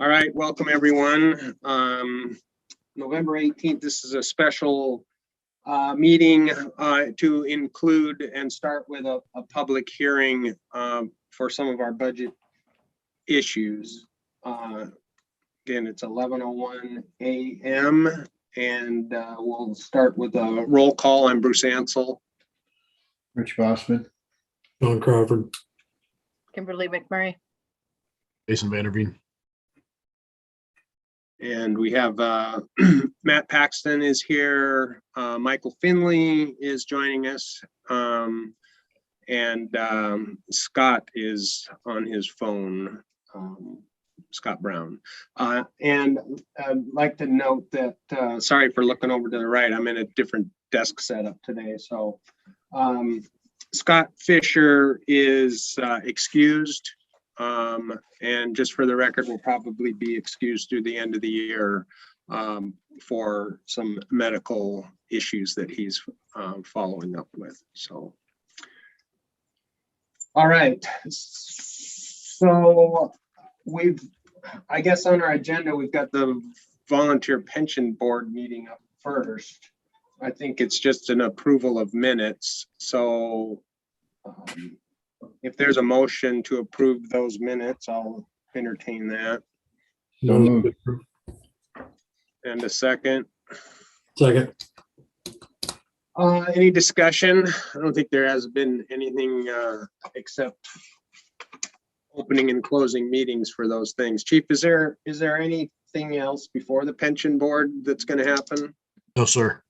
All right, welcome everyone. November 18th, this is a special meeting to include and start with a public hearing for some of our budget issues. Again, it's 11:01 a.m. and we'll start with a roll call. I'm Bruce Ansell. Rich Bossman. John Crawford. Kimberly McMurray. Jason Vanderveen. And we have Matt Paxton is here. Michael Finley is joining us. And Scott is on his phone, Scott Brown. And I'd like to note that, sorry for looking over to the right, I'm in a different desk setup today. So Scott Fisher is excused. And just for the record, will probably be excused through the end of the year for some medical issues that he's following up with. So, all right. So I guess on our agenda, we've got the volunteer pension board meeting up first. I think it's just an approval of minutes. So if there's a motion to approve those minutes, I'll entertain that. So moved. And a second. Second. Any discussion? I don't think there has been anything except opening and closing meetings for those things. Chief, is there anything else before the pension board that's going to happen? No, sir.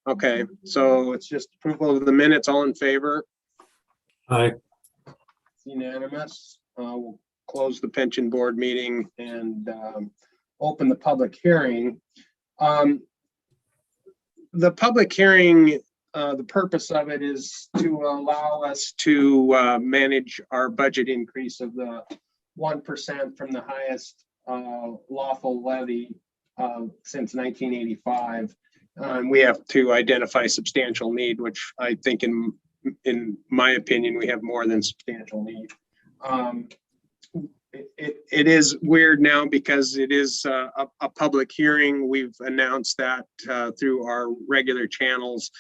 Okay, so it's just approval of the minutes. All in favor? Aye. Unanimous. We'll close the pension board meeting and open the public hearing. The public hearing, the purpose of it is to allow us to manage our budget increase of the 1% from the highest lawful levy since 1985. We have to identify substantial need, which I think in my opinion, we have more than substantial need. It is weird now because it is a public hearing. We've announced that through our regular channels.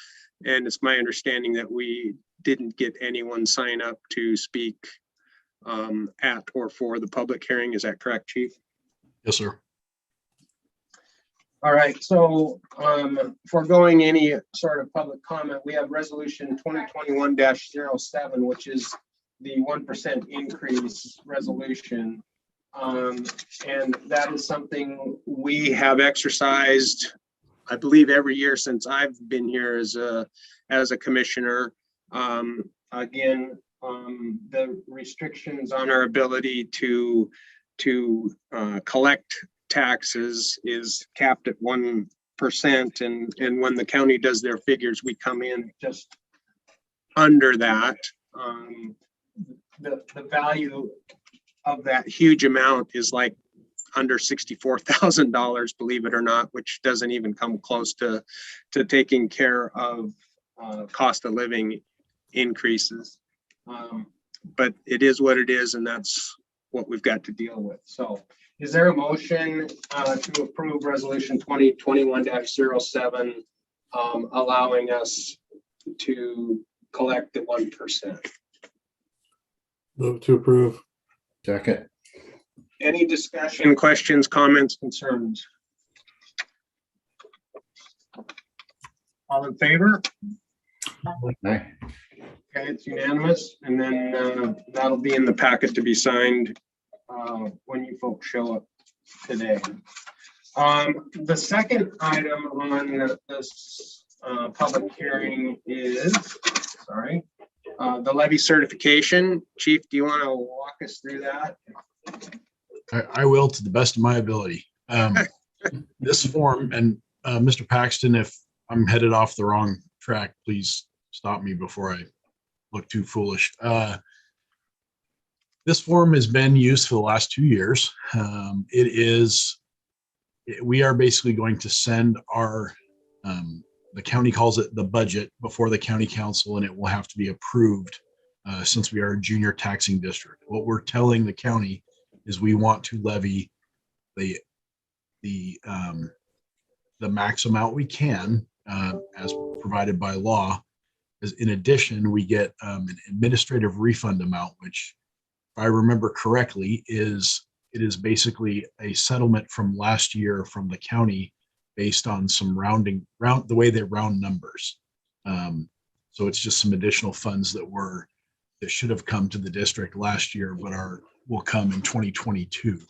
And it's my understanding that we didn't get anyone sign up to speak at or for the public hearing. Is that correct, Chief? Yes, sir. All right, so foregoing any sort of public comment, we have resolution 2021-07, which is the 1% increase resolution. And that is something we have exercised, I believe, every year since I've been here as a commissioner. Again, the restrictions on our ability to collect taxes is capped at 1%, and when the county does their figures, we come in just under that. The value of that huge amount is like under $64,000, believe it or not, which doesn't even come close to taking care of cost of living increases. But it is what it is, and that's what we've got to deal with. So is there a motion to approve resolution 2021-07, allowing us to collect the 1%? Move to approve. Second. Any discussion, questions, comments, concerns? All in favor? Aye. Okay, it's unanimous, and then that'll be in the packet to be signed when you folks show up today. The second item on this public hearing is, the levy certification. Chief, do you want to walk us through that? I will, to the best of my ability. This form, and Mr. Paxton, if I'm headed off the wrong track, please stop me before I look too foolish. This form has been used for the last 2 years. We are basically going to send our, the county calls it the budget, before the county council, and it will have to be approved since we are a junior taxing district. What we're telling the county is we want to levy the max amount we can, as provided by law. Is in addition, we get an administrative refund amount, which, if I remember correctly, it is basically a settlement from last year from the county based on some the way they round numbers. So it's just some additional funds that should have come to the district last year, but will come in 2022.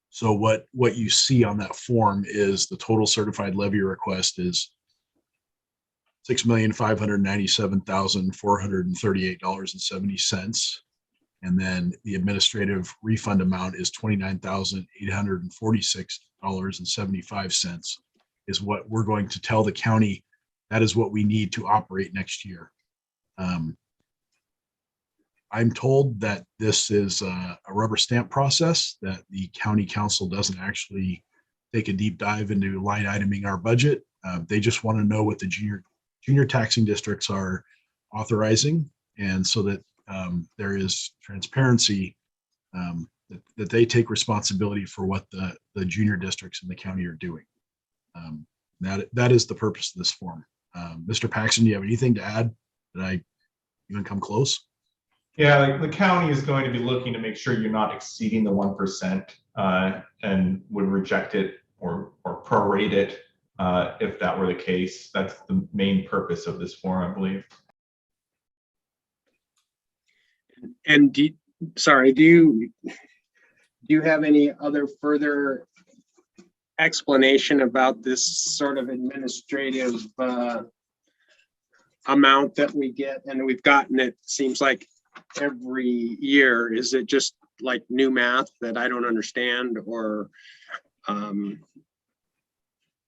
So what you see on that form is the total certified levy request is $6,597,438.70. And then the administrative refund amount is $29,846.75 is what we're going to tell the county. That is what we need to operate next year. I'm told that this is a rubber stamp process, that the county council doesn't actually take a deep dive into line iteming our budget. They just want to know what the junior taxing districts are authorizing, and so that there is transparency, that they take responsibility for what the junior districts in the county are doing. That is the purpose of this form. Mr. Paxton, do you have anything to add? Did I even come close? Yeah, the county is going to be looking to make sure you're not exceeding the 1%, and would reject it or prorate it if that were the case. That's the main purpose of this form, I believe. And do you have any other further explanation about this sort of administrative amount that we get? And we've gotten it, seems like every year. Is it just like new math that I don't understand, or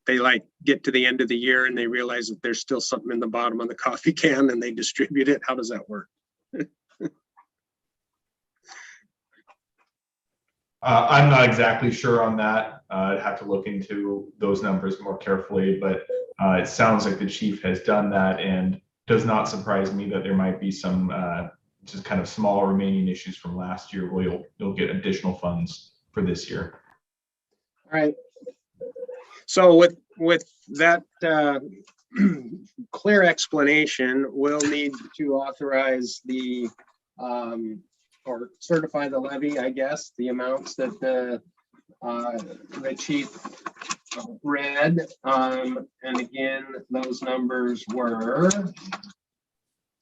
they like get to the end of the year and they realize that there's still something in the bottom of the coffee can and they distribute it? How does that work? I'm not exactly sure on that. I'd have to look into those numbers more carefully, but it sounds like the chief has done that, and does not surprise me that there might be some just kind of small remaining issues from last year where you'll get additional funds for this year. All right. So with that clear explanation, we'll need to authorize the or certify the levy, I guess, the amounts that the chief read. And again, those numbers were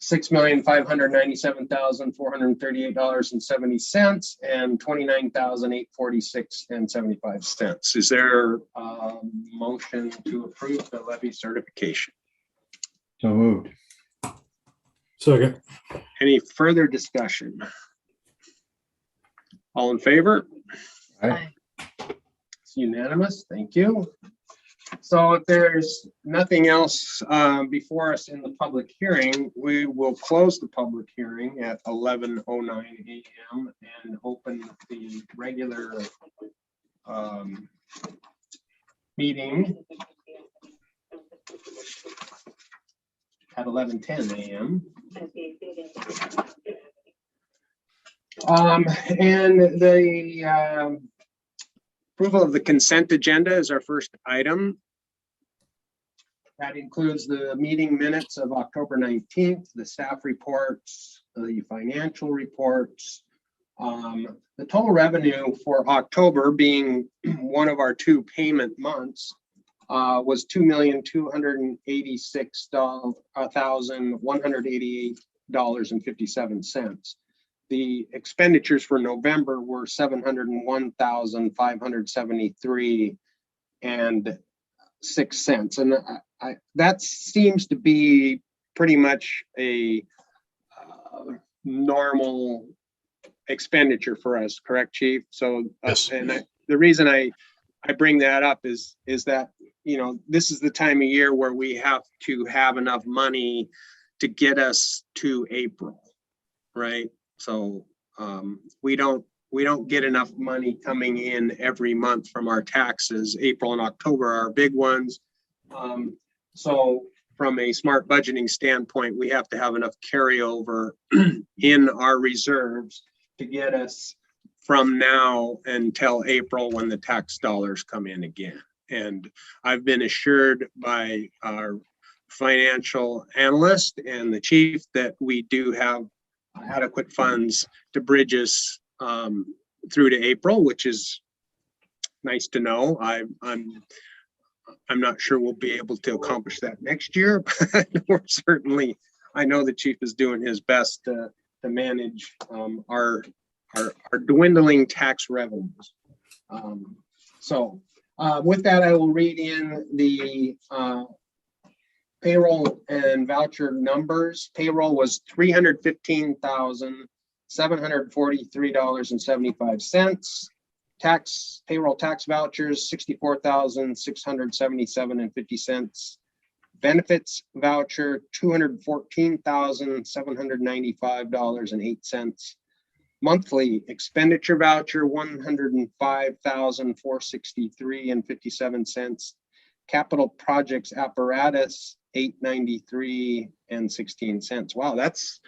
$6,597,438.70 and $29,846.75. Is there a motion to approve the levy certification? So moved. Second. Any further discussion? All in favor? Aye. It's unanimous. Thank you. So if there's nothing else before us in the public hearing, we will close the public hearing at 11:09 a.m. and open the regular meeting at 11:10 a.m. And the approval of the consent agenda is our first item. That includes the meeting minutes of October 19th, the staff reports, the financial reports. The total revenue for October, being one of our two payment months, was $2,286,188.57. The expenditures for November were $701,573.06, and that seems to be pretty much a normal expenditure for us, correct, Chief? So, Yes. The reason I bring that up is that, you know, this is the time of year where we have to have enough money to get us to April, right? So we don't get enough money coming in every month from our taxes. April and October are our big ones. So from a smart budgeting standpoint, we have to have enough carryover in our reserves to get us from now until April when the tax dollars come in again. And I've been assured by our financial analyst and the chief that we do have adequate funds to bridge us through to April, which is nice to know. I'm not sure we'll be able to accomplish that next year, but we're certainly, I know the chief is doing his best to manage our dwindling tax revenues. So with that, I will read in the payroll and voucher numbers. Payroll was $315,743.75. Payroll tax vouchers, $64,677.50. Benefits voucher, $214,795.08. Monthly expenditure voucher, $105,463.57. Capital projects apparatus, $893.16. Wow, that's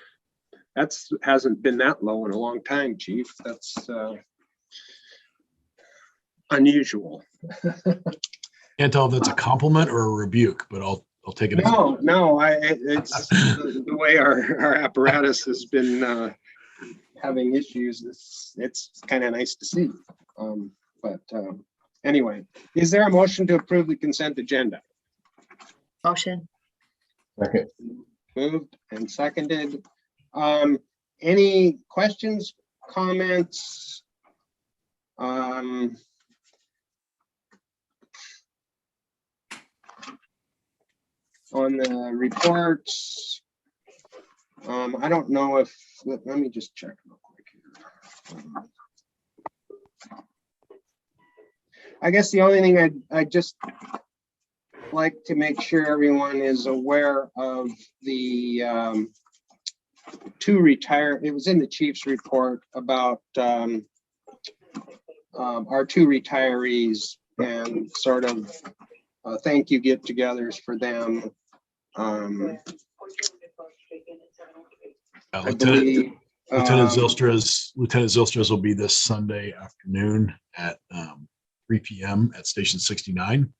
hasn't been that low in a long time, Chief. That's unusual. Can't tell if that's a compliment or a rebuke, but I'll take it. No, it's the way our apparatus has been having issues. It's kind of nice to see. Anyway, is there a motion to approve the consent agenda? Motion. Second. Moved and seconded. Any questions, comments? On the reports, I don't know if, let me just check real quick here. I guess the only thing I just like to make sure everyone is aware of the it was in the chief's report about our two retirees and sort of thank you get-togethers for them. Lieutenant Lieutenant Zylstra's will be this Sunday afternoon at 3 p.m. at Station 69.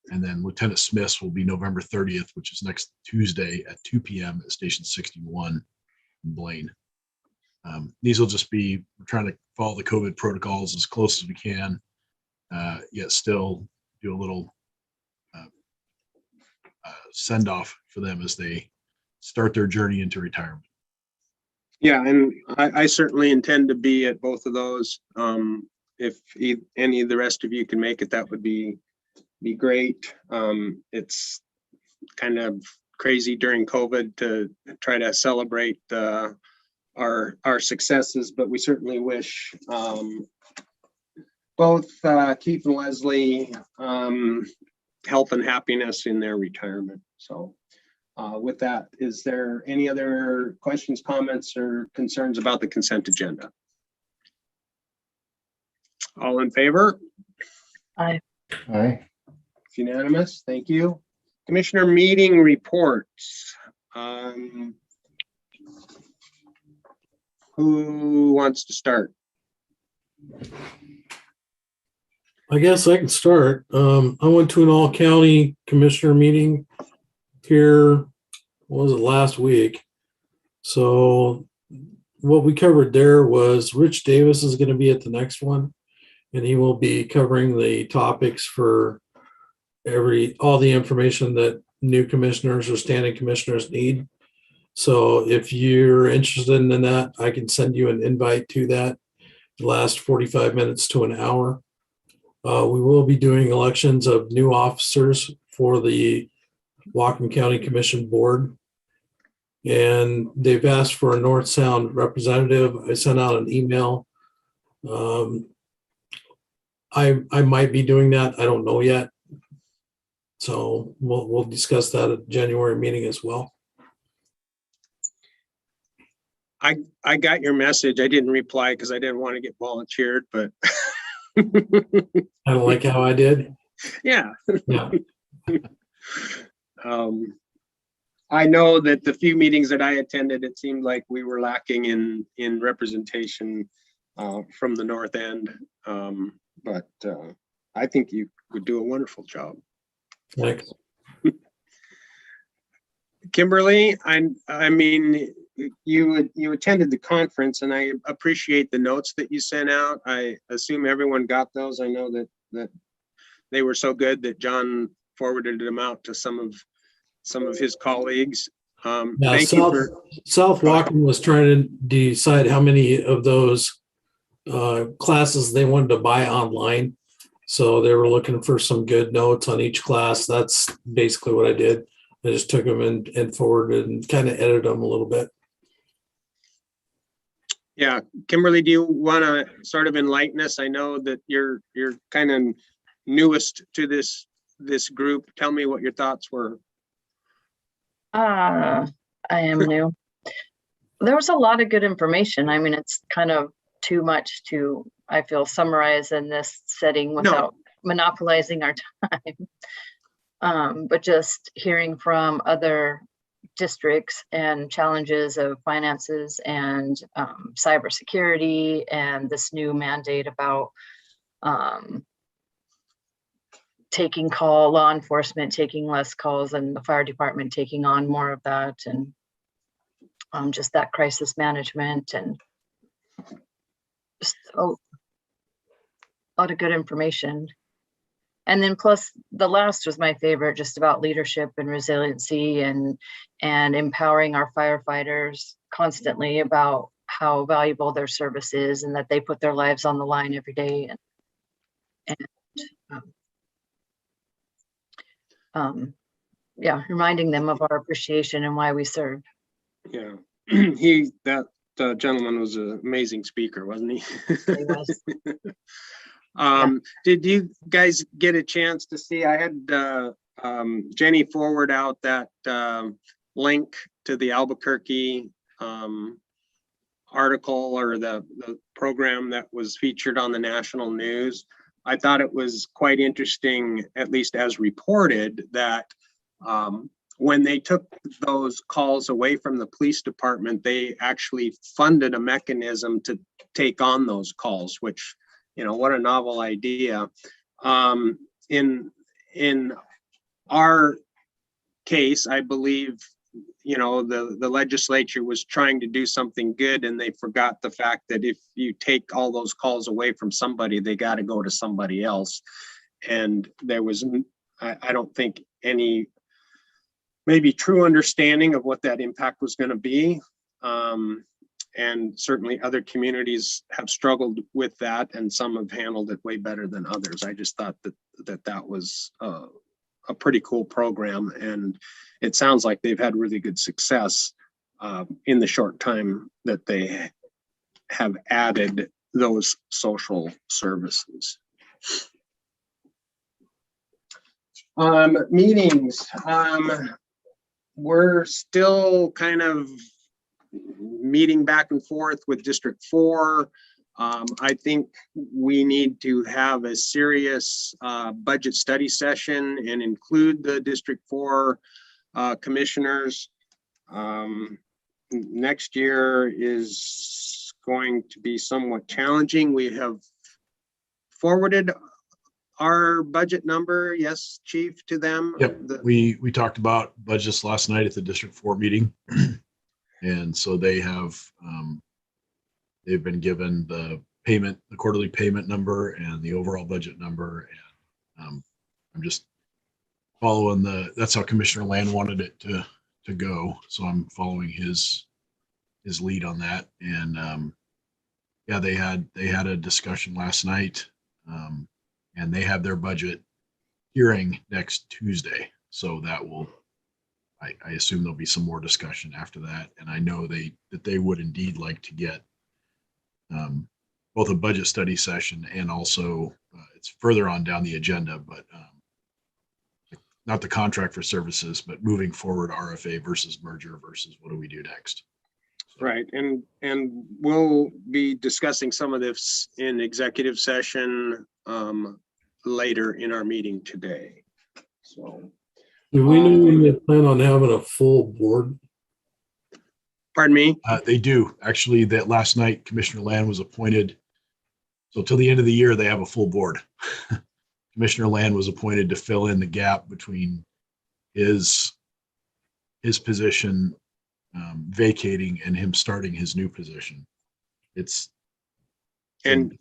And then Lieutenant Smith's will be November 30th, which is next Tuesday at 2 p.m. at Station 61 in Blaine. These will just be, we're trying to follow the COVID protocols as close as we can, yet still do a little send off for them as they start their journey into retirement. Yeah, and I certainly intend to be at both of those. If any of the rest of you can make it, that would be great. It's kind of crazy during COVID to try to celebrate our successes, but we certainly wish both Keith and Leslie health and happiness in their retirement. So with that, is there any other questions, comments, or concerns about the consent agenda? All in favor? Aye. Aye. It's unanimous. Thank you. Commissioner meeting reports. Who wants to start? I guess I can start. I went to an all county commissioner meeting here, what was it, last week? So what we covered there was Rich Davis is going to be at the next one, and he will be covering the topics for all the information that new commissioners or standing commissioners need. So if you're interested in that, I can send you an invite to that. It lasts 45 minutes to an hour. We will be doing elections of new officers for the Whatcom County Commission Board. And they've asked for a North Sound representative. I sent out an email. I might be doing that. I don't know yet. So we'll discuss that at the January meeting as well. I got your message. I didn't reply because I didn't want to get volunteered, but I don't like how I did. yeah. Yeah. I know that the few meetings that I attended, it seemed like we were lacking in representation from the north end. But I think you would do a wonderful job. Thanks. Kimberly, I mean, you attended the conference, and I appreciate the notes that you sent out. I assume everyone got those. I know that they were so good that John forwarded them out to some of his colleagues. Yeah, Thank you for. South Walken was trying to decide how many of those classes they wanted to buy online. So they were looking for some good notes on each class. That's basically what I did. I just took them and forwarded and kind of edited them a little bit. Yeah, Kimberly, do you want to sort of enlighten us? I know that you're kind of newest to this group. Tell me what your thoughts were. I am new. There was a lot of good information. I mean, it's kind of too much to, I feel, summarize in this setting without monopolizing our time. But just hearing from other districts and challenges of finances and cybersecurity and this new mandate about taking law enforcement taking less calls and the fire department taking on more of that, and just that crisis management, and just a lot of good information. And then plus the last was my favorite, just about leadership and resiliency and empowering our firefighters constantly about how valuable their service is and that they put their lives on the line every day. Yeah, reminding them of our appreciation and why we serve. Yeah, that gentleman was an amazing speaker, wasn't he? He was. Did you guys get a chance to see? I had Jenny forward out that link to the Albuquerque article or the program that was featured on the national news. I thought it was quite interesting, at least as reported, that when they took those calls away from the police department, they actually funded a mechanism to take on those calls, which, you know, what a novel idea. In our case, I believe, you know, the legislature was trying to do something good, and they forgot the fact that if you take all those calls away from somebody, they got to go to somebody else. And there was, I don't think, any maybe true understanding of what that impact was going to be. And certainly other communities have struggled with that, and some have handled it way better than others. I just thought that was a pretty cool program, and it sounds like they've had really good success in the short time that they have added those social services. Meetings. We're still kind of meeting back and forth with District 4. I think we need to have a serious budget study session and include the District 4 commissioners. Next year is going to be somewhat challenging. We have forwarded our budget number, yes, Chief, to them. Yep, we talked about budgets last night at the District 4 meeting. And so they have, they've been given the quarterly payment number and the overall budget number. And I'm just following that's how Commissioner Land wanted it to go. So I'm following his lead on that. And yeah, they had a discussion last night, and they have their budget hearing next Tuesday. So that will, I assume there'll be some more discussion after that. And I know that they would indeed like to get both a budget study session and also it's further on down the agenda, but not the contract for services, but moving forward RFA versus merger versus what do we do next? Right, and we'll be discussing some of this in executive session later in our meeting today. So. Do we know when they plan on having a full board? Pardon me? They do. Actually, that last night, Commissioner Land was appointed So till the end of the year, they have a full board. Commissioner Land was appointed to fill in the gap between his position vacating and him starting his new position. It's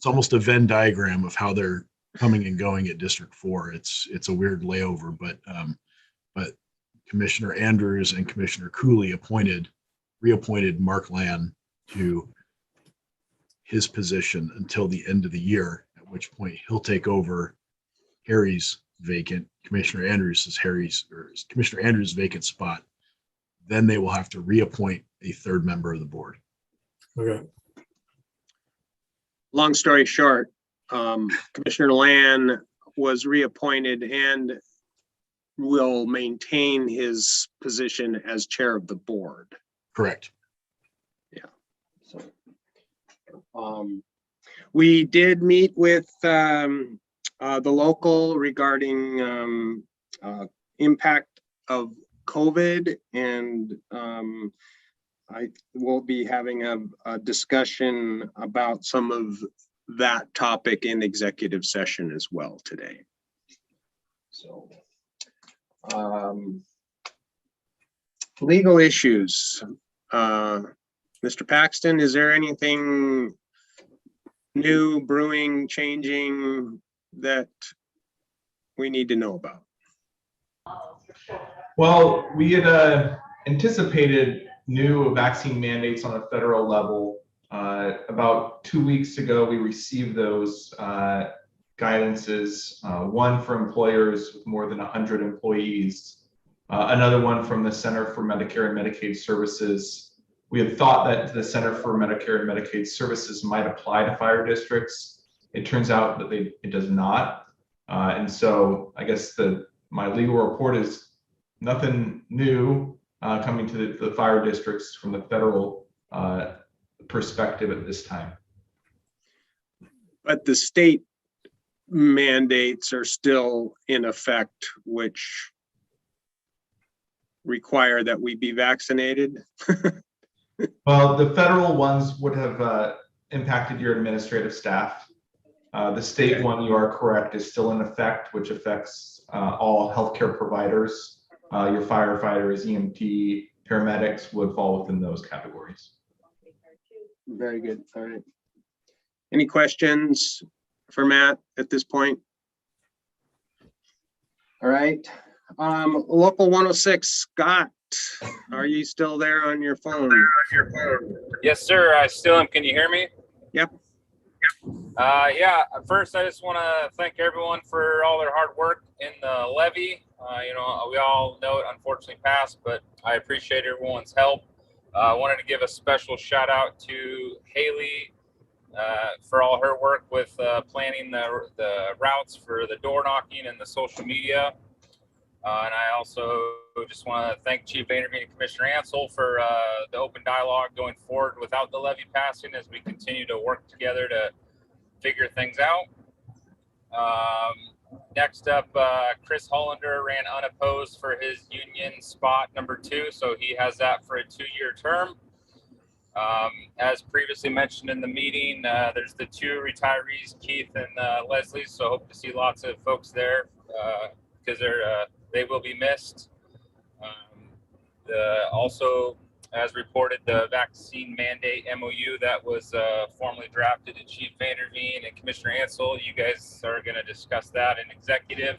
almost a Venn diagram of how they're coming and going at District 4. It's a weird layover, but Commissioner Andrews and Commissioner Cooley reappointed Mark Land to his position until the end of the year, at which point he'll take over Harry's vacant, Commissioner Andrews' vacant spot. Then they will have to reappoint a third member of the board. Okay. Long story short, Commissioner Land was reappointed and will maintain his position as chair of the board. Correct. So, we did meet with the local regarding impact of COVID, and I will be having a discussion about some of that topic in executive session as well today. So, legal issues. Mr. Paxton, is there anything new, brewing, changing that we need to know about? Well, we had anticipated new vaccine mandates on a federal level. About 2 weeks ago, we received those guidances, one for employers with more than 100 employees, another one from the Center for Medicare and Medicaid Services. We had thought that the Center for Medicare and Medicaid Services might apply to fire districts. It turns out that it does not. And so I guess my legal report is nothing new coming to the fire districts from the federal perspective at this time. But the state mandates are still in effect, which require that we be vaccinated. Well, the federal ones would have impacted your administrative staff. The state one, you are correct, is still in effect, which affects all healthcare providers. Your firefighters, EMT, paramedics would fall within those categories. Very good. All right. Any questions for Matt at this point? All right. Local 106, Scott, are you still there on your phone? Yes, sir. I still am. Can you hear me? Yep. Yeah. First, I just want to thank everyone for all their hard work in the levy. We all know it unfortunately passed, but I appreciate everyone's help. I wanted to give a special shout out to Haley for all her work with planning the routes for the door knocking and the social media. And I also just want to thank Chief Intervening Commissioner Ansel for the open dialogue going forward without the levy passing as we continue to work together to figure things out. Next up, Chris Hollander ran unopposed for his union spot number 2, so he has that for a 2-year term. As previously mentioned in the meeting, there's the 2 retirees, Keith and Leslie, so hope to see lots of folks there because they will be missed. Also, as reported, the vaccine mandate MOU that was formally drafted to Chief Vanderveen and Commissioner Ansel. You guys are going to discuss that in executive.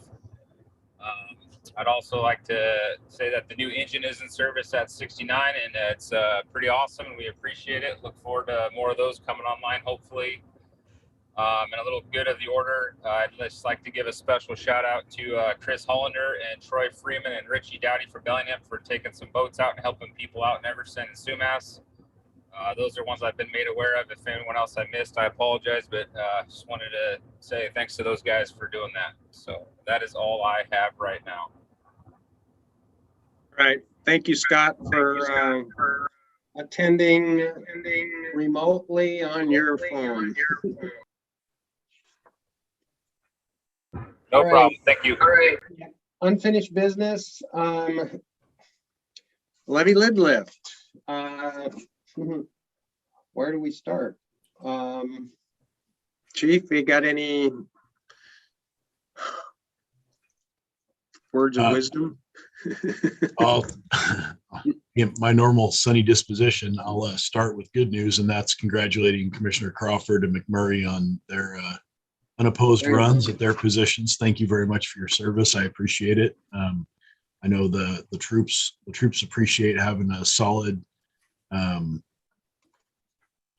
I'd also like to say that the new engine is in service at 69, and it's pretty awesome, and we appreciate it. Look forward to more of those coming online, hopefully. And a little good of the order, I'd just like to give a special shout out to Chris Hollander and Troy Freeman and Richie Dowdy for Bellingham for taking some boats out and helping people out in Everson and Sumas. Those are ones I've been made aware of. If anyone else I missed, I apologize, but just wanted to say thanks to those guys for doing that. So that is all I have right now. All right. Thank you, Scott, for attending remotely on your phone. No All right. problem. Thank you. All right. Unfinished business. Levy lid lift. Where do we start? Chief, you got any words of Uh, wisdom? I'll, in my normal sunny disposition, I'll start with good news, and that's congratulating Commissioner Crawford and McMurray on their unopposed Very runs at their positions. Thank you very much for your service. I appreciate it. I know the troops appreciate having a solid,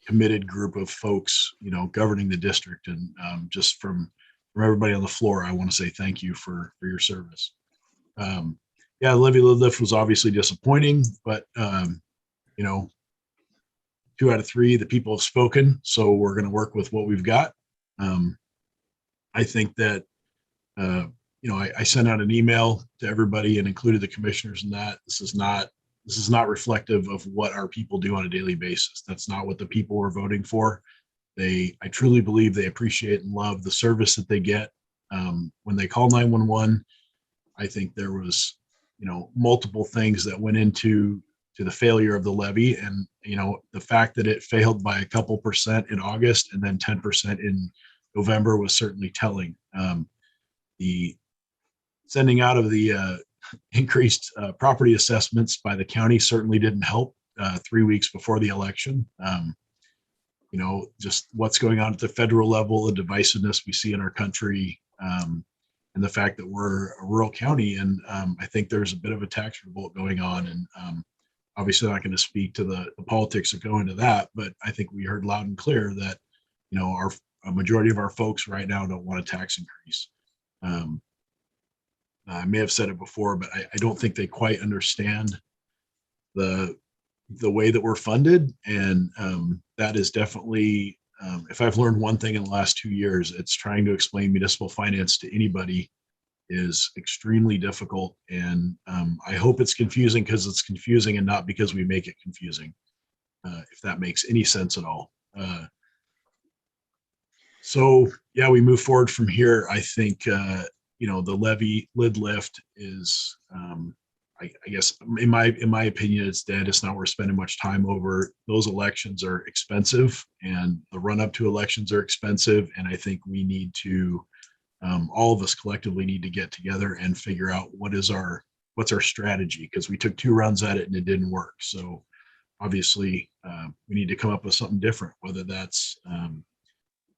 committed group of folks, governing the district, and just from everybody on the floor, I want to say thank you for your service. Yeah, levy lift was obviously disappointing, but 2 out of 3, the people have spoken, so we're going to work with what we've got. I think that I sent out an email to everybody and included the commissioners in that. This is not reflective of what our people do on a daily basis. That's not what the people were voting for. I truly believe they appreciate and love the service that they get. When they call 911, I think there was multiple things that went into the failure of the levy, and the fact that it failed by a couple % in August and then 10% in November was certainly telling. The sending out of the increased property assessments by the county certainly didn't help 3 weeks before the election. Just what's going on at the federal level, the divisiveness we see in our country, and the fact that we're a rural county. And I think there's a bit of a tax revolt going on. And obviously I'm not going to speak to the politics that go into that, but I think we heard loud and clear that, a majority of our folks right now don't want a tax increase. I may have said it before, but I don't think they quite understand the way that we're funded. And that is definitely, if I've learned one thing in the last 2 years, it's trying to explain municipal finance to anybody is extremely difficult. And I hope it's confusing because it's confusing and not because we make it confusing, if that makes any sense at all. So yeah, we move forward from here. I think, the levy lid lift is, I guess in my opinion, it's dead. It's not worth spending much time over. Those elections are expensive, and the run up to elections are expensive. And I think we need to, all of us collectively need to get together and figure out what's our strategy, because we took 2 runs at it and it didn't work. So obviously we need to come up with something different, whether that's,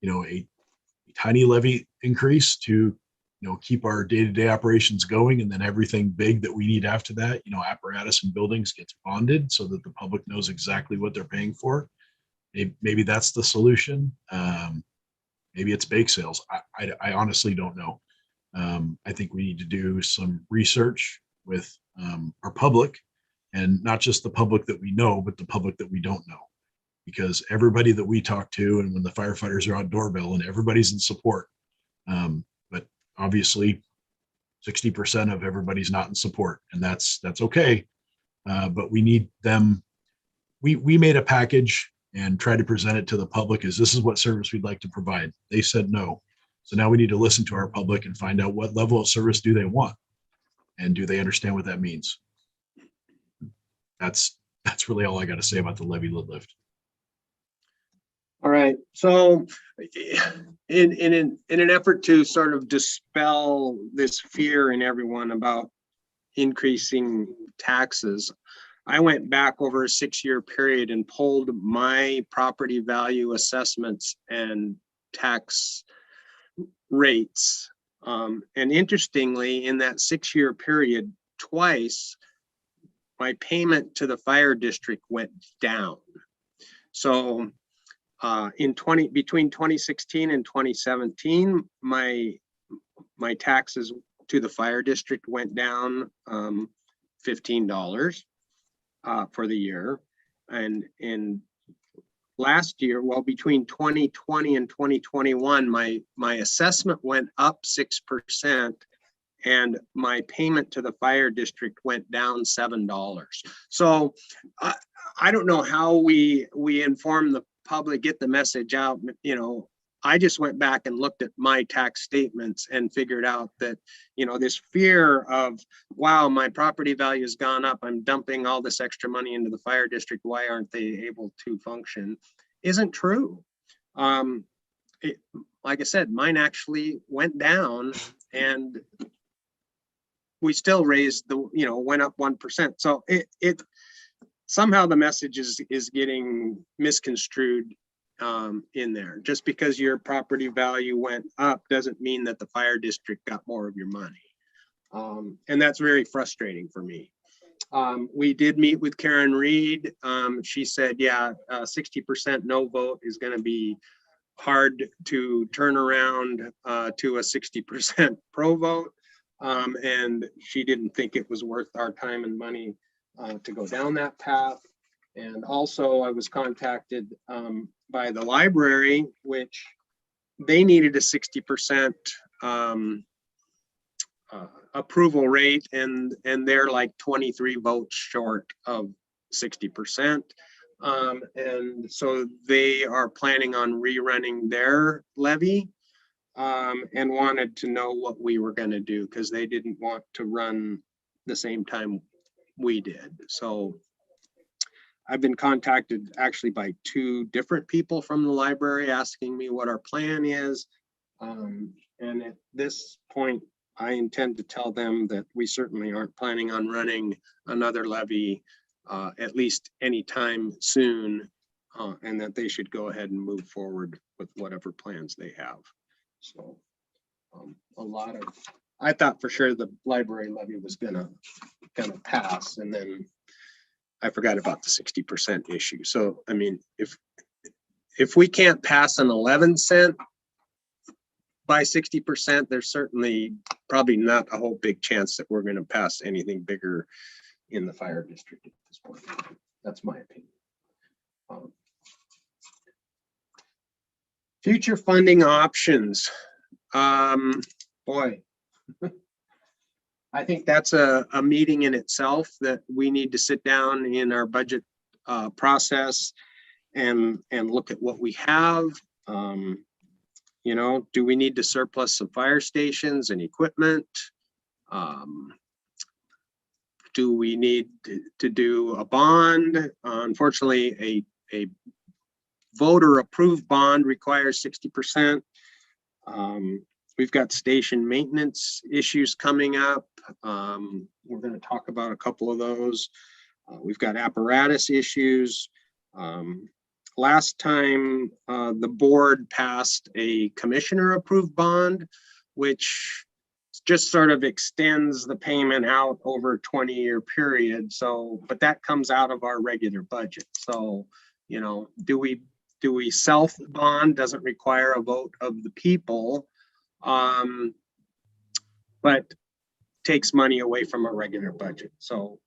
a tiny levy increase to keep our day-to-day operations going, and then everything big that we need after that, apparatus and buildings gets bonded so that the public knows exactly what they're paying for. Maybe that's the solution. Maybe it's bake sales. I honestly don't know. I think we need to do some research with our public, and not just the public that we know, but the public that we don't know. Because everybody that we talk to, and when the firefighters are on doorbell, and everybody's in support, but obviously 60% of everybody's not in support, and that's okay. But we need them. We made a package and tried to present it to the public as this is what service we'd like to provide. They said no. So now we need to listen to our public and find out what level of service do they want, and do they understand what that means. That's really all I got to say about the levy lid lift. All right. So in an effort to sort of dispel this fear in everyone about increasing taxes, I went back over a 6-year period and pulled my property value assessments and tax rates. And interestingly, in that 6-year period, twice my payment to the fire district went down. So between 2016 and 2017, my taxes to the fire district went down $15 for the year. And in last year, well, between 2020 and 2021, my assessment went up 6%, and my payment to the fire district went down $7. So I don't know how we inform the public, get the message out. I just went back and looked at my tax statements and figured out that, this fear of, wow, my property value has gone up, I'm dumping all this extra money into the fire district, why aren't they able to function, isn't true. like I said, mine actually went down, and we still raised went up 1%. So it somehow the message is getting misconstrued in there. Just because your property value went up doesn't mean that the fire district got more of your money. And that's very frustrating for me. We did meet with Karen Reed. She said, yeah, 60% no vote is going to be hard to turn around to a 60% pro vote. And she didn't think it was worth our time and money to go down that path. And also I was contacted by the library, which they needed a 60% approval rate, and they're like 23 votes short of 60%. And so they are planning on rerunning their levy and wanted to know what we were going to do, because they didn't want to run the same time we did. So I've been contacted actually by 2 different people from the library asking me what our plan is. And at this point, I intend to tell them that we certainly aren't planning on running another levy at least anytime soon, and that they should go ahead and move forward with whatever plans they have. So I thought for sure the library levy was gonna pass, and then I forgot about the 60% issue. So, I mean, if we can't pass an 11-cent by 60%, there's certainly probably not a whole big chance that we're going to pass anything bigger in the fire district at this point. That's my opinion. Future funding options. Boy, I think that's a meeting in itself that we need to sit down in our budget process and look at what we have. Do we need to surplus some fire stations and equipment? Do we need to do a bond? Unfortunately, a voter approved bond requires 60%. We've got station maintenance issues coming up. We're going to talk about a couple of those. We've got apparatus issues. Last time, the board passed a commissioner approved bond, which just sort of extends the payment out over a 20-year period. So, but that comes out of our regular budget. So, do we self bond? Doesn't require a vote of the people, but takes money away from a regular budget. So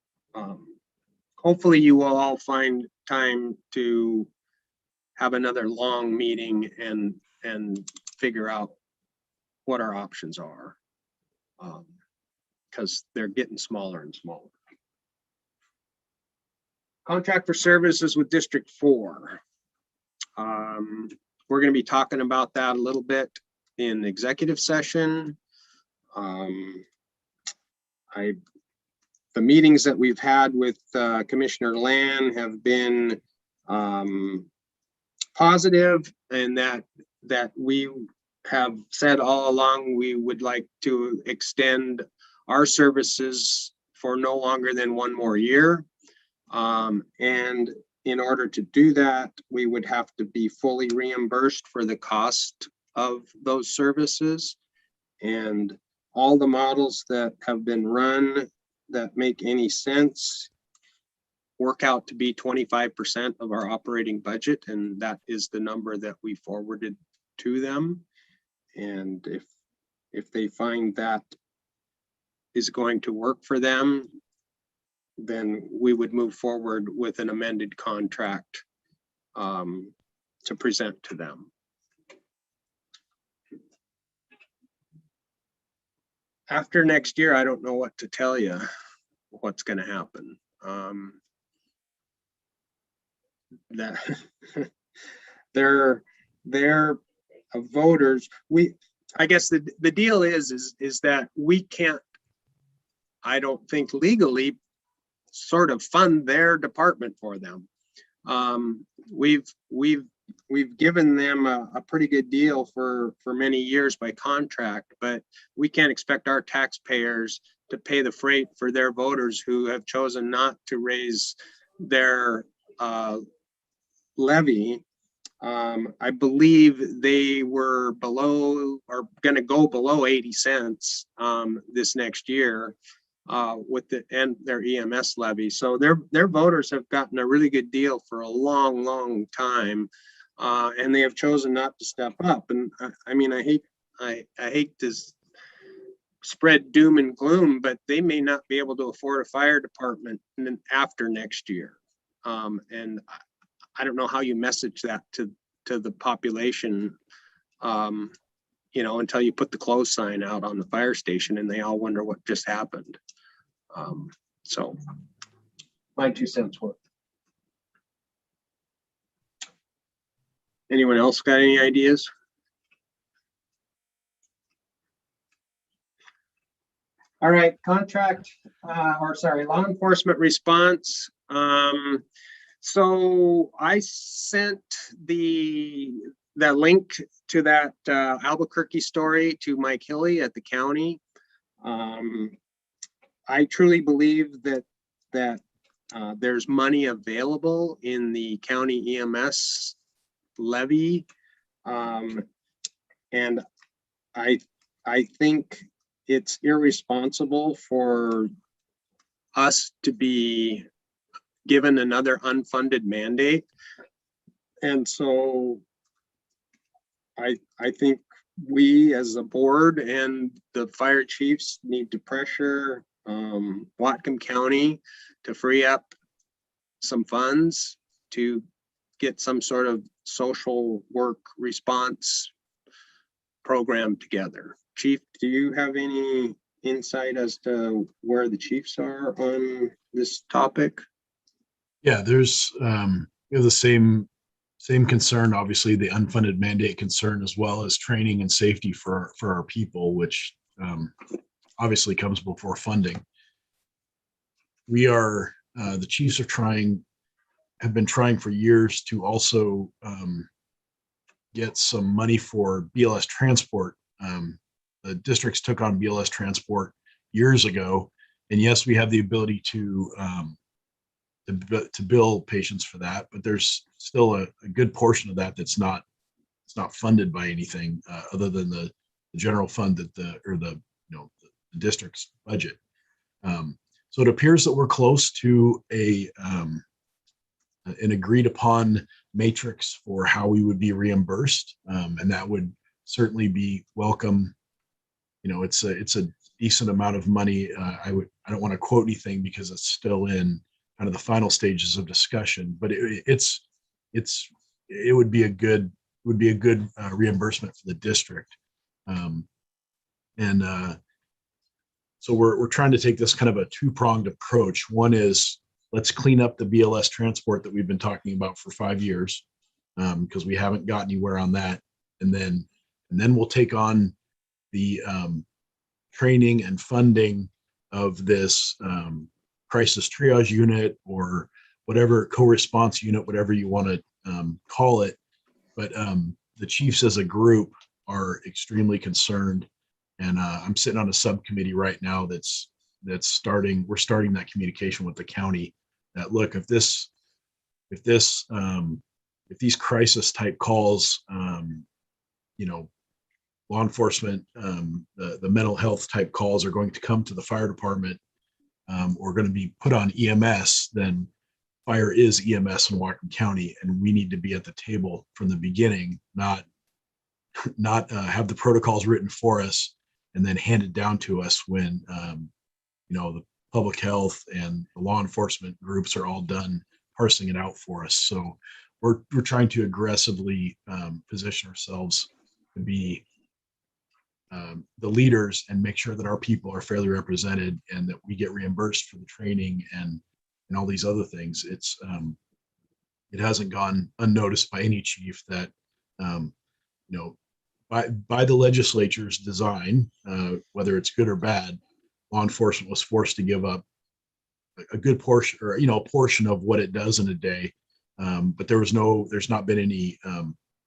hopefully you will all find time to have another long meeting and figure out what our options are, because they're getting smaller and smaller. Contract for services with District 4. We're going to be talking about that a little bit in the executive session. The meetings that we've had with Commissioner Land have been positive, and that we have said all along we would like to extend our services for no longer than 1 more year. And in order to do that, we would have to be fully reimbursed for the cost of those services. And all the models that have been run that make any sense work out to be 25% of our operating budget, and that is the number that we forwarded to them. And if they find that is going to work for them, then we would move forward with an amended contract to present to them. After next year, I don't know what to tell you, what's going to happen. That they're voters. I guess the deal is that we can't, I don't think legally, sort of fund their department for them. We've we've given them a pretty good deal for many years by contract, but we can't expect our taxpayers to pay the freight for their voters who have chosen not to raise their levy. I believe they were below or going to go below 80 cents this next year with their EMS levy. So their voters have gotten a really good deal for a long, long time, and they have chosen not to step up. And I mean, I hate to spread doom and gloom, but they may not be able to afford a fire department after next year. And I don't know how you message that to the population, until you put the close sign out on the fire station and they all wonder what just happened. So my 2 cents worth. Anyone else got any ideas? All right, law enforcement response. So I sent the link to that Albuquerque story to Mike Hilly at the county. I truly believe that there's money available in the county EMS levy, and I think it's irresponsible for us to be given another unfunded mandate. And so I think we as a board and the fire chiefs need to pressure Whatcom County to free up some funds to get some sort of social work response program together. Chief, do you have any insight as to where the chiefs are on this topic? Yeah, there's we have the same concern, obviously the unfunded mandate concern, as well as training and safety for our people, which obviously comes before funding. We are the chiefs have been trying for years to also get some money for BLS transport. The districts took on BLS transport years ago, and yes, we have the ability to bill patients for that, but there's still a good portion of that it's not funded by anything other than the general fund that the district's budget. So it appears that we're close to an agreed upon matrix for how we would be reimbursed, and that would certainly be welcome. It's a decent amount of money. I don't want to quote anything because it's still in kind of the final stages of discussion, but it would be a good reimbursement for the district. So we're trying to take this kind of a two-pronged approach. One is, let's clean up the BLS transport that we've been talking about for 5 years, because we haven't got anywhere on that. And then we'll take on the training and funding of this crisis triage unit, or whatever, co-response unit, whatever you want to call it. But the chiefs as a group are extremely concerned. And I'm sitting on a subcommittee right now we're starting that communication with the county, that look, if these crisis type calls, law enforcement, the mental health type calls are going to come to the fire department, or going to be put on EMS, then fire is EMS in Whatcom County, and we need to be at the table from the beginning, not have the protocols written for us and then handed down to us when the public health and the law enforcement groups are all done parsing it out for us. So we're trying to aggressively position ourselves to be the leaders and make sure that our people are fairly represented and that we get reimbursed for the training and all these other things. It hasn't gone unnoticed by any chief that by the legislature's design, whether it's good or bad, law enforcement was forced to give up a good portion, or a portion of what it does in a day But there's not been any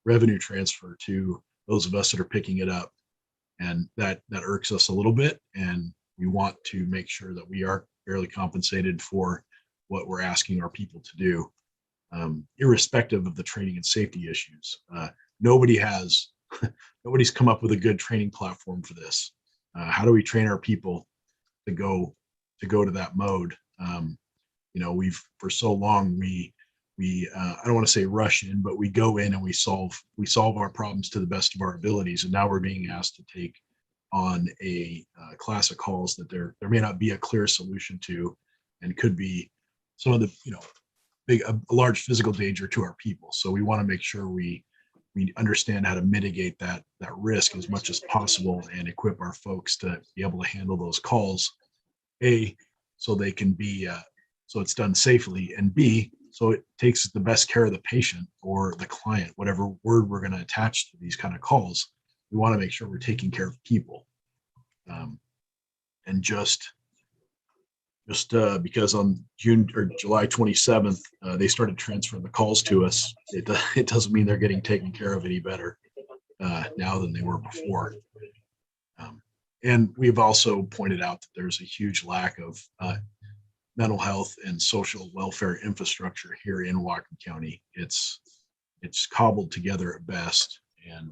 revenue transfer to those of us that are picking it up. And that irks us a little bit. And we want to make sure that we are fairly compensated for what we're asking our people to do, irrespective of the training and safety issues. Nobody's come up with a good training platform for this. How do we train our people to go to that mode? We've for so long we I don't want to say rush in, but we go in and we solve our problems to the best of our abilities. And now we're being asked to take on a class of calls that there may not be a clear solution to, and could be some of the a large physical danger to our people. So we want to make sure we understand how to mitigate that risk as much as possible and equip our folks to be able to handle those calls. A, so they can be so it's done safely, and B, so it takes the best care of the patient or the client, whatever word we're going to attach to these kind of calls. We want to make sure we're taking care of people. And just because on June or July 27th, they started transferring the calls to us, it doesn't mean they're getting taken care of any better now than they were before. And we've also pointed out that there's a huge lack of mental health and social welfare infrastructure here in Whatcom County. It's cobbled together at best, and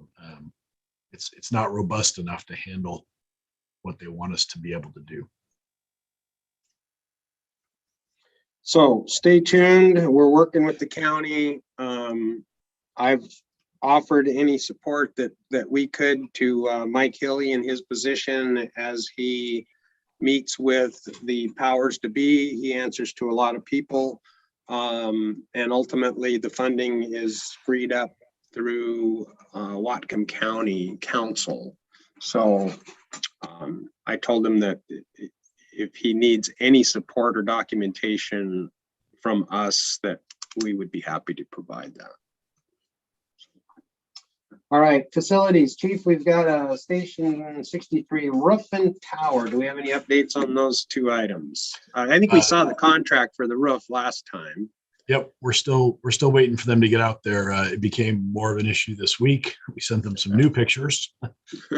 it's not robust enough to handle what they want us to be able to do. So stay tuned. We're working with the county. I've offered any support that we could to Mike Hilly in his position as he meets with the powers to be. He answers to a lot of people. And ultimately the funding is freed up through Whatcom County Council. So I told him that if he needs any support or documentation from us, that we would be happy to provide that. All right, facilities, Chief, we've got a Station 63 roof and tower. Do we have any updates on those two items? I think we saw the contract for the roof last time. Yep, we're still waiting for them to get out there. It became more of an issue this week. We sent them some new pictures,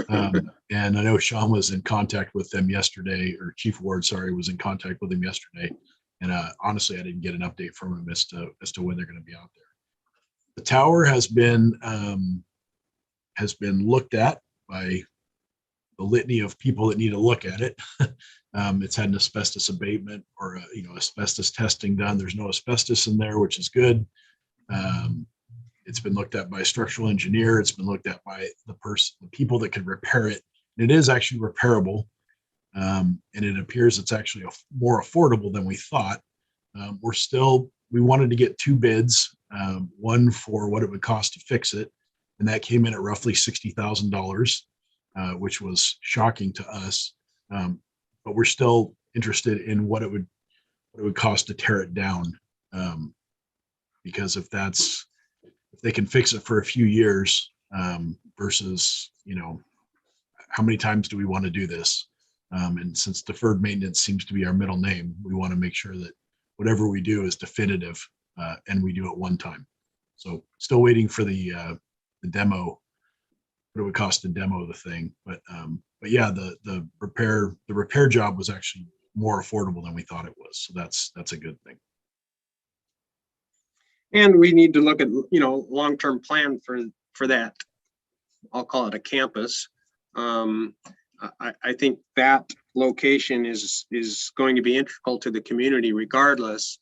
and I know Sean was in contact with them yesterday, or Chief Ward, sorry, was in contact with him yesterday. And honestly, I didn't get an update from him as to when they're going to be out there. The tower has been looked at by the litany of people that need to look at it. It's had an asbestos abatement or asbestos testing done. There's no asbestos in there, which is good. It's been looked at by a structural engineer. It's been looked at by the people that could repair it. And it is actually repairable, and it appears it's actually more affordable than we thought. We wanted to get two bids, one for what it would cost to fix it, and that came in at roughly $60,000, which was shocking to us. But we're still interested in what it would cost to tear it down, because if they can fix it for a few years, versus how many times do we want to do this? And since deferred maintenance seems to be our middle name, we want to make sure that whatever we do is definitive, and we do it one time. So still waiting for the demo, what it would cost to demo the thing. But yeah, the repair job was actually more affordable than we thought it was. So that's a good thing. And we need to look at, long-term plan for that. I'll call it a campus. I think that location is going to be integral to the community regardless.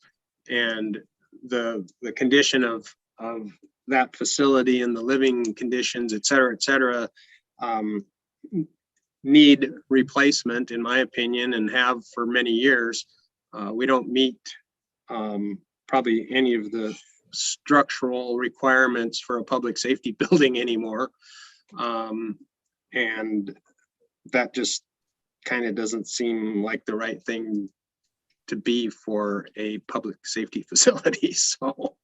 And the condition of that facility and the living conditions, et cetera, need replacement, in my opinion, and have for many years. We don't meet probably any of the structural requirements for a public safety building anymore. And that just kind of doesn't seem like the right thing to be for a public safety facility. So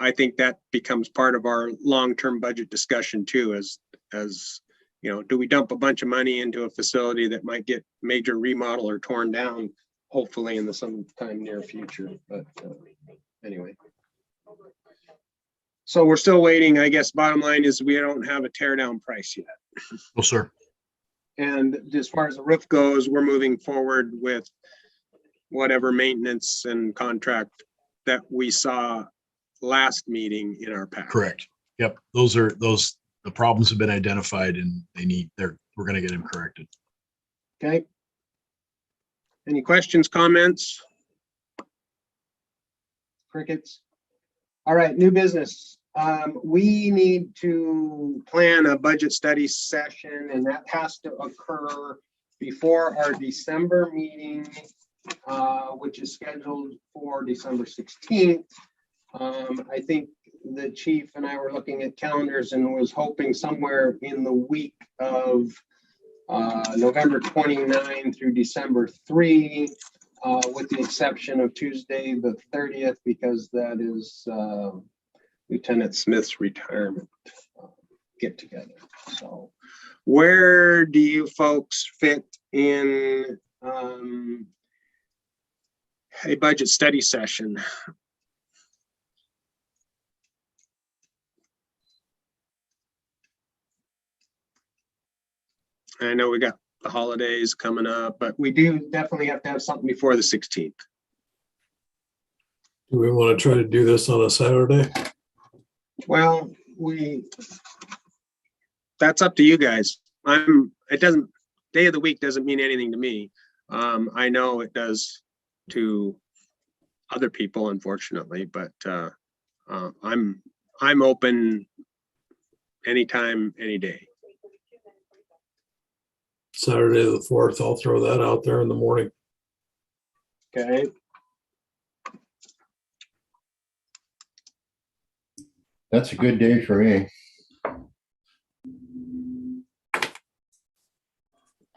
I think that becomes part of our long-term budget discussion too, as do we dump a bunch of money into a facility that might get major remodel or torn down? hopefully in the sometime near future, but anyway. So we're still waiting. I guess bottom line is we don't have a tear down price yet. No, sir. And as far as the roof goes, we're moving forward with whatever maintenance and contract that we saw last meeting in our pack. Correct. Yep. The problems have been identified and we're going to get them corrected. Okay. Any questions, comments? Crickets? All right, new business. We need to plan a budget study session, and that has to occur before our December meeting, which is scheduled for December 16th. I think the chief and I were looking at calendars and was hoping somewhere in the week of November 29 through December 3, with the exception of Tuesday, the 30th, because that is Lieutenant Smith's retirement get together. So where do you folks fit in a budget study session? I know we got the holidays coming up, but we do definitely have to have something before the 16th. Do we want to try to do this on a Saturday? Well, that's up to you guys. Day of the week doesn't mean anything to me. I know it does to other people, unfortunately, but I'm open anytime, any day. Saturday the 4th, I'll throw that out there in the morning. Okay. That's a good day for me.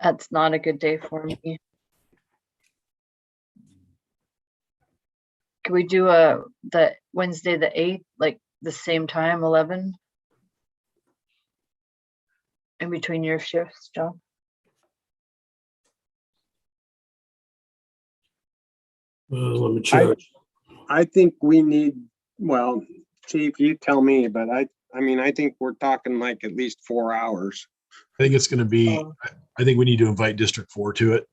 That's not a good day for me. Can we do the Wednesday, the 8th, like the same time, 11? In between your shifts, John? Let me check. I think we need, well, Chief, you tell me, but I mean, I think we're talking like at least 4 hours. I think it's going to be, I think we need to invite District 4 to it.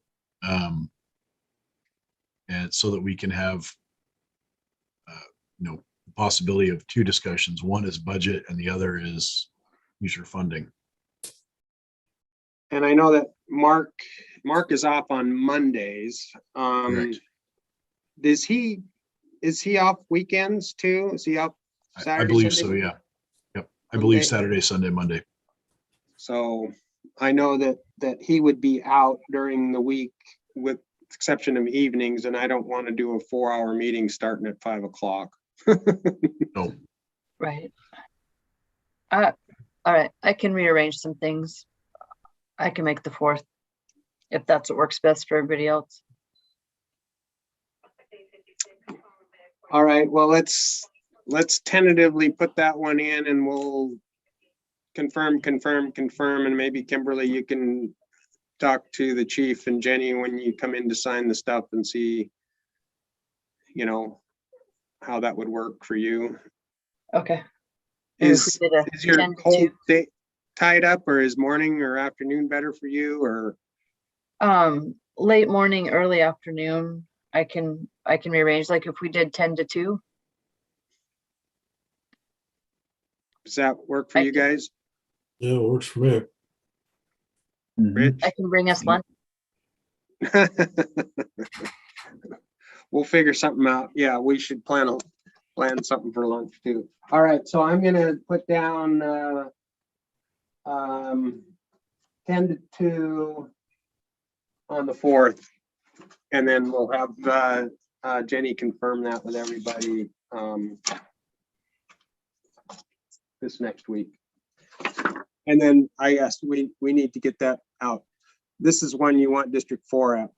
And so that we can have, the possibility of 2 discussions. One is budget and the other is future funding. And I know that Mark is off on Mondays. Correct. Is he off weekends too? Is he off Saturday? I believe Sunday? so, yeah. Yep. I believe Okay. Saturday, Sunday, Monday. So I know that he would be out during the week with exception of evenings, and I don't want to do a 4-hour meeting starting at 5 o'clock. No. Right. All right, I can rearrange some things. I can make the 4th, if that's what works best for everybody else. All right, well, let's tentatively put that one in and we'll confirm, and maybe Kimberly, you can talk to the chief and Jenny when you come in to sign the stuff and see, how that would work for you. Okay. And if Is we did a your 10 to whole 2, day tied up, or is morning or afternoon better for you, or? late morning, early afternoon, I can rearrange, like if we did 10 to 2. Does that work for I you can- guys? Yeah, it works for me. Mhm. Rich? I can bring us lunch. We'll figure something out. Yeah, we should plan something for lunch too. All right, so I'm gonna put down 10 to 2 on the 4th, and then we'll have Jenny confirm that with everybody this next week. And then I guess we need to get that out. This is one you want District 4 at.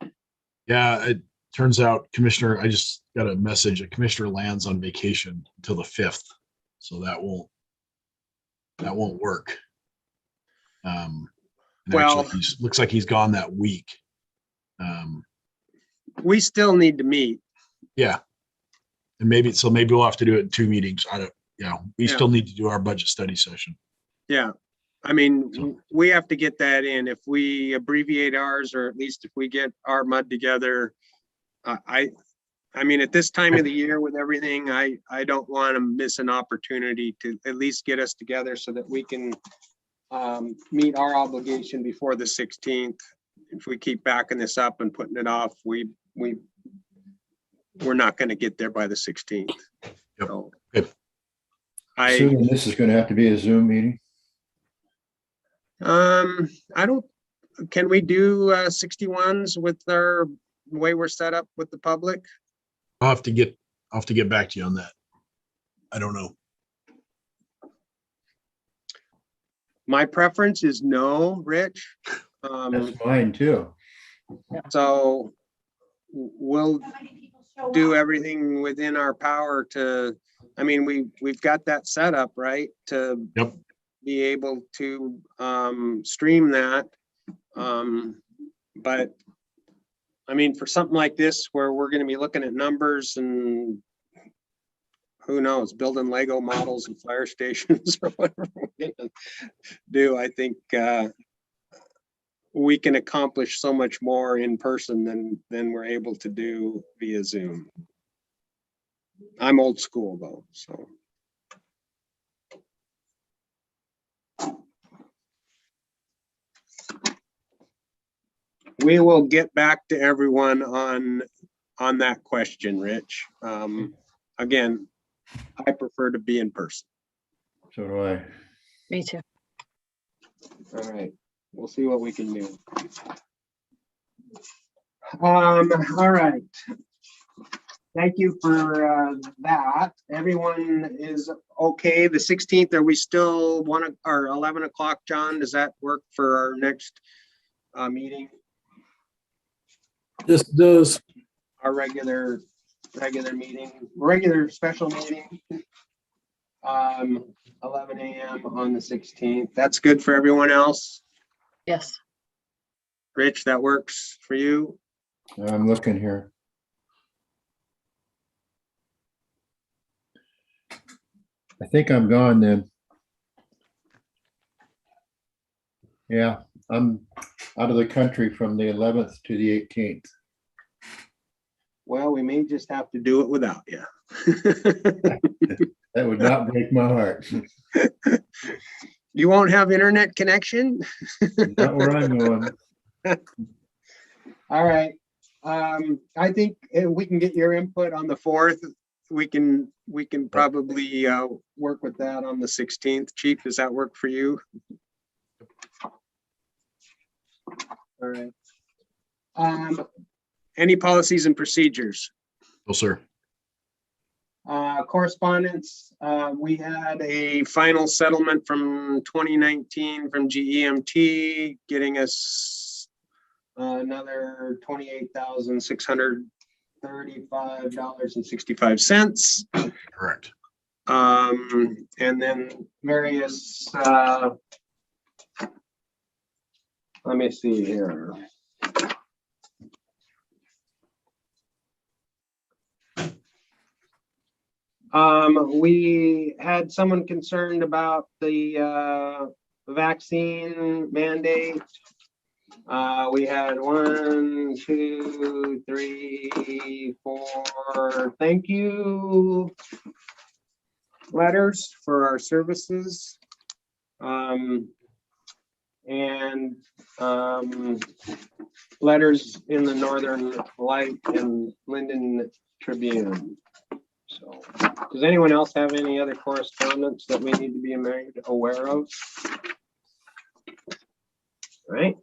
Yeah, it turns out I just got a message. A commissioner lands on vacation until the 5th. So that won't work. And Well- actually looks like he's gone that week. we still need to meet. Yeah. And maybe we'll have to do it in 2 meetings. We Yeah. still need to do our budget study session. Yeah. I mean, we have to get that in. If we abbreviate ours, or at least if we get our mud together, I mean, at this time of the year with everything, I don't want to miss an opportunity to at least get us together so that we can meet our obligation before the 16th. If we keep backing this up and putting it off, we're not going to get there by the 16th. Yep. So, Good. Assuming this is gonna have to be a Zoom meeting. can we do 61s with our way we're set up with the public? I'll have to get back to you on that. I don't know. My preference is no, Rich. That's mine too. So we'll do everything within our power to, I mean, we've got that set up, right? To Yep. be able to stream that. But I mean, for something like this, where we're going to be looking at numbers and who knows, building Lego models and fire stations or whatever we're gonna do, I think we can accomplish so much more in person than we're able to do via Zoom. I'm old school though, so. We will get back to everyone on that question, Rich. Again, I prefer to be in person. So do I. Me too. All right, we'll see what we can do. All right. Thank you for that. Everyone is okay. The 16th, are we still 11 o'clock, John? Does that work for our next meeting? This does. Our regular meeting, regular special meeting. 11 a.m. on the 16th. That's good for everyone else. Yes. Rich, that works for you? I'm looking here. I think I'm gone then. Yeah, I'm out of the country from the 11th to the 18th. Well, we may just have to do it without you. That would not break my heart. You won't have internet connection? Not where I'm going. All right. I think we can get your input on the 4th. We can probably work with that on the 16th. Chief, does that work for you? All right. Any policies and procedures? No, sir. Correspondence, we had a final settlement from 2019 from GEMT, getting us another $28,635.65. Correct. And then various, let me see here. We had someone concerned about the vaccine mandate. We had 1, 2, 3, 4 thank you letters for our services. And letters in the Northern Light and Linden Tribune. So, does anyone else have any other correspondence that we need to be made aware of? All right.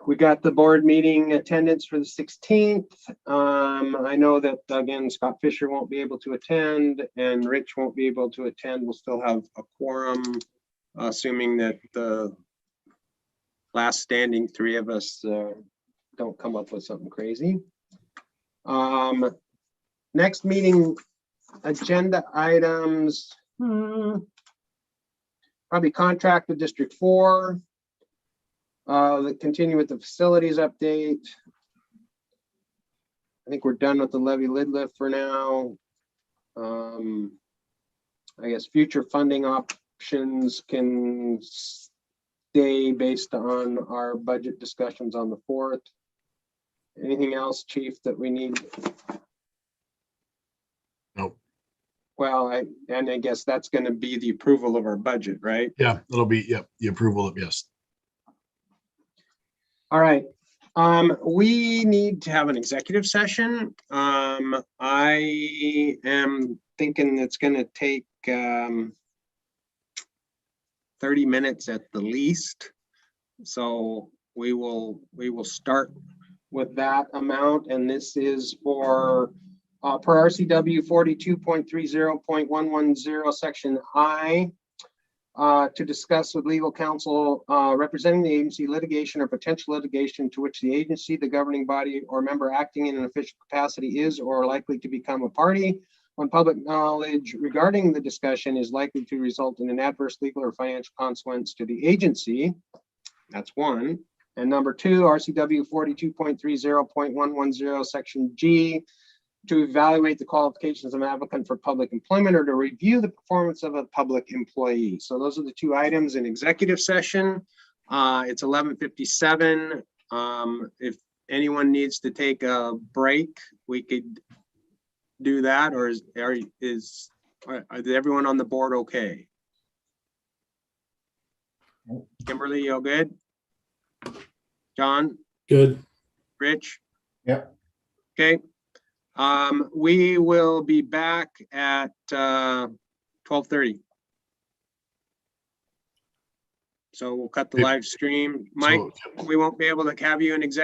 We got the board meeting attendance for the 16th. I know that, again, Scott Fisher won't be able to attend and Rich won't be able to attend. We'll still have a quorum, assuming that the last standing 3 of us don't come up with something crazy. Next meeting agenda items, probably contract with District 4. Continue with the facilities update. I think we're done with the levy lid lift for now. I guess future funding options can stay based on our budget discussions on the 4th. Anything else, Chief, that we need? Nope. Well, I guess that's going to be the approval of our budget, right? Yeah, it'll be, yep, the approval of, yes. All right. We need to have an executive session. I am thinking it's going to take 30 minutes at the least. So we will start with that amount, and this is for per RCW 42.30.110 section I, to discuss with legal counsel representing the agency litigation or potential litigation to which the agency, the governing body, or member acting in an official capacity is or likely to become a party when public knowledge regarding the discussion is likely to result in an adverse legal or financial consequence to the agency. That's one. And number 2, RCW 42.30.110 section G, to evaluate the qualifications of an applicant for public employment or to review the performance of a public employee. So those are the 2 items in executive session. It's 11:57. If anyone needs to take a break, we could do that, or is everyone on the board okay? Kimberly, you all good? John? Good. Rich? Yep. Okay. We will be back at 12:30. So we'll cut the live stream. Mike, So- we won't be able to have you in executive